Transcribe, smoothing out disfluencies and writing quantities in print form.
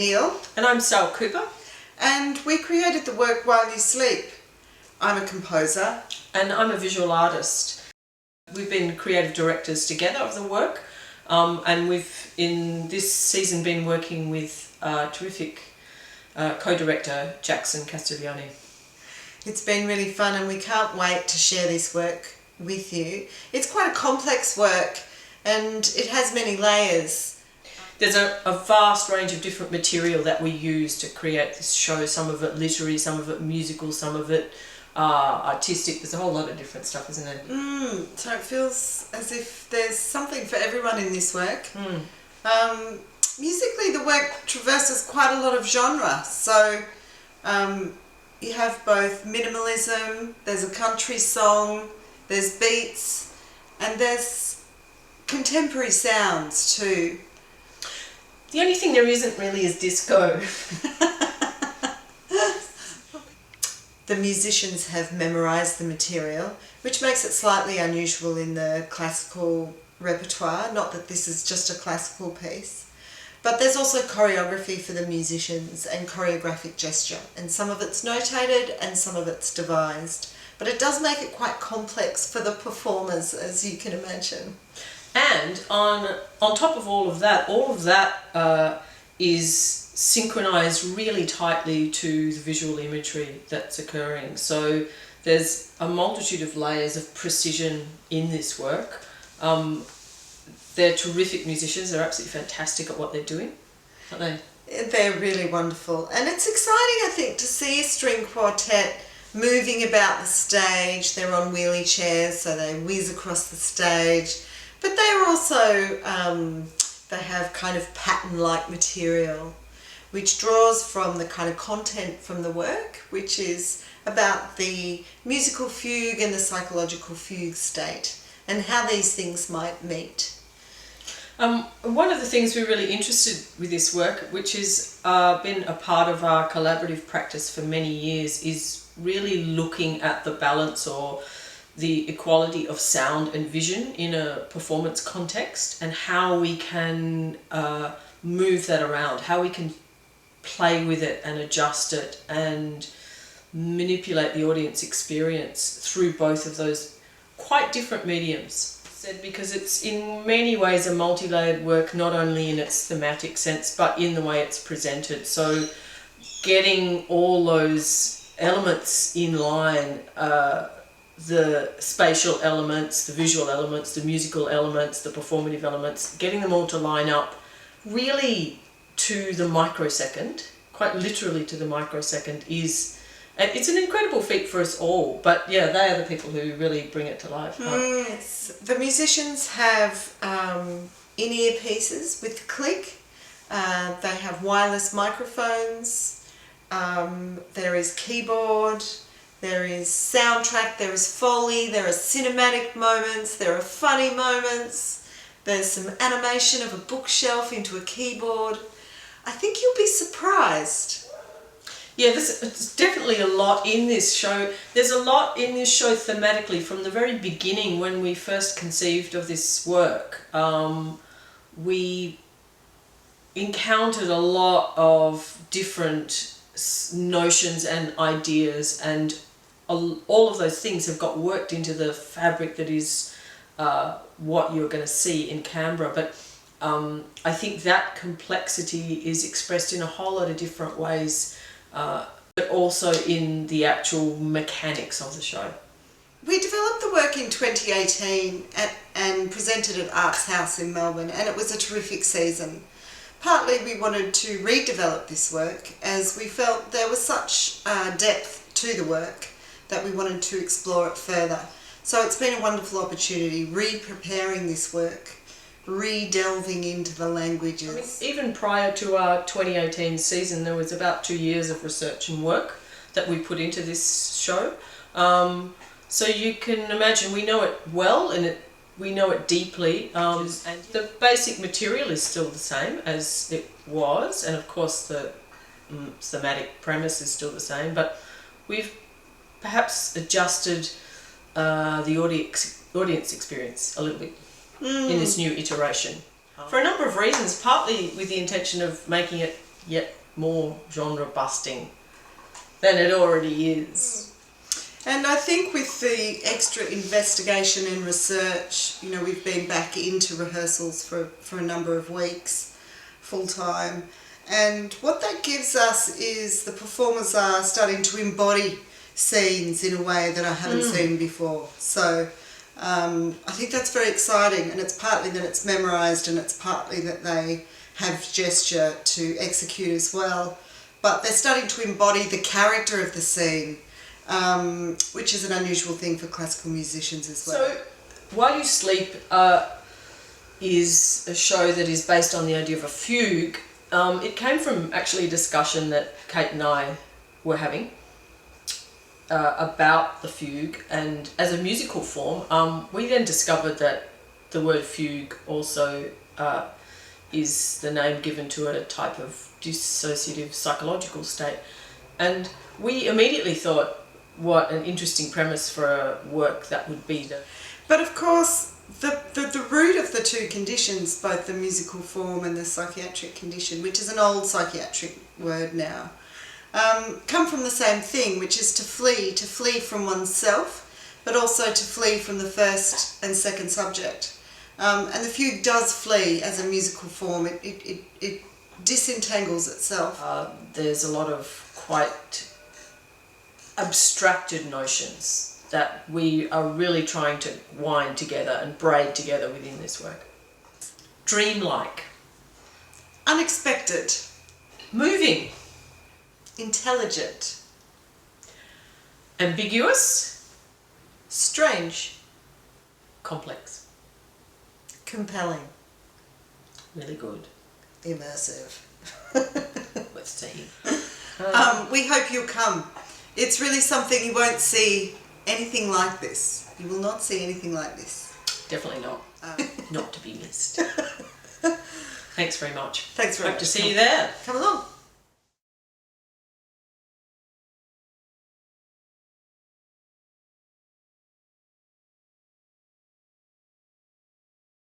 Neal. And I'm Sal Cooper. And we created the work While You Sleep. I'm a composer. And I'm a visual artist. We've been creative directors together of the work, and we've in this season been working with terrific co-director Jackson Castiglione. It's been really fun and we can't wait to share this work with you. It's quite a complex work and it has many layers. There's a vast range of different material that we use to create this show. Some of it literary, some of it musical, some of it artistic. There's a whole lot of different stuff, isn't there? So it feels as if there's something for everyone in this work. Musically, the work traverses quite a lot of genre. So you have both minimalism, there's a country song, there's beats, and there's contemporary sounds too. The only thing there isn't really is disco. The musicians have memorised the material, which makes it slightly unusual in the classical repertoire. Not that this is just a classical piece. But there's also choreography for the musicians and choreographic gesture. And some of it's notated and some of it's devised. But it does make it quite complex for the performers, as you can imagine. And on top of all of that is synchronized really tightly to the visual imagery that's occurring. So there's a multitude of layers of precision in this work. They're terrific musicians. They're absolutely fantastic at what they're doing, aren't they? They're really wonderful. And it's exciting, I think, to see a string quartet moving about the stage. They're on wheelie chairs, so they whiz across the stage. But they're also, they have kind of pattern-like material, which draws from the kind of content from the work, which is about the musical fugue and the psychological fugue state, and how these things might meet. One of the things we're really interested with this work, which has been a part of our collaborative practice for many years, is really looking at the balance or the equality of sound and vision in a performance context, and how we can move that around, how we can play with it and adjust it and manipulate the audience experience through both of those quite different mediums. Because it's in many ways a multi-layered work, not only in its thematic sense but in the way it's presented. So getting all those elements in line, the spatial elements, the visual elements, the musical elements, the performative elements, getting them all to line up really to the microsecond, quite literally to the microsecond, it's an incredible feat for us all. But yeah, they are the people who really bring it to life. Right? Yes. The musicians have in-ear pieces with click. They have wireless microphones. There is keyboard. There is soundtrack. There is Foley. There are cinematic moments. There are funny moments. There's some animation of a bookshelf into a keyboard. I think you'll be surprised. Yeah, there's definitely a lot in this show. There's a lot in this show thematically from the very beginning when we first conceived of this work. We encountered a lot of different notions and ideas, and all of those things have got worked into the fabric that is what you're going to see in Canberra. But I think that complexity is expressed in a whole lot of different ways, but also in the actual mechanics of the show. We developed the work in 2018 and presented at Arts House in Melbourne, and it was a terrific season. Partly we wanted to redevelop this work as we felt there was such depth to the work that we wanted to explore it further. So it's been a wonderful opportunity re-preparing this work, re-delving into the languages. I mean, even prior to our 2018 season, there was about 2 years of research and work that we put into this show. So you can imagine we know it well and we know it deeply. And the basic material is still the same as it was, and of course the thematic premise is still the same, but we've perhaps adjusted the audience experience a little bit in this new iteration. For a number of reasons, partly with the intention of making it yet more genre busting than it already is. And I think with the extra investigation and research, you know, we've been back into rehearsals for a number of weeks, full time. And what that gives us is the performers are starting to embody scenes in a way that I haven't seen before. So I think that's very exciting, and it's partly that it's memorised and it's partly that they have gesture to execute as well. But they're starting to embody the character of the scene, which is an unusual thing for classical musicians as well. So, While You Sleep is a show that is based on the idea of a fugue. It came from actually a discussion that Kate and I were having about the fugue, and as a musical form, we then discovered that the word fugue also is the name given to a type of dissociative psychological state. And we immediately thought, what an interesting premise for a work that would be. But of course, the root of the two conditions, both the musical form and the psychiatric condition, which is an old psychiatric word now, come from the same thing, which is to flee from oneself, but also to flee from the first and second subject. And the fugue does flee as a musical form. It disentangles itself. There's a lot of quite abstracted notions that we are really trying to wind together and braid together within this work. Dreamlike. Unexpected. Moving. Intelligent. Ambiguous. Strange. Complex. Compelling. Really good. Immersive. Let's see. We hope you'll come. It's really something you won't see anything like this. You will not see anything like this. Definitely not. Not to be missed. Thanks very much. Thanks very Hope much. to see you there. Come along.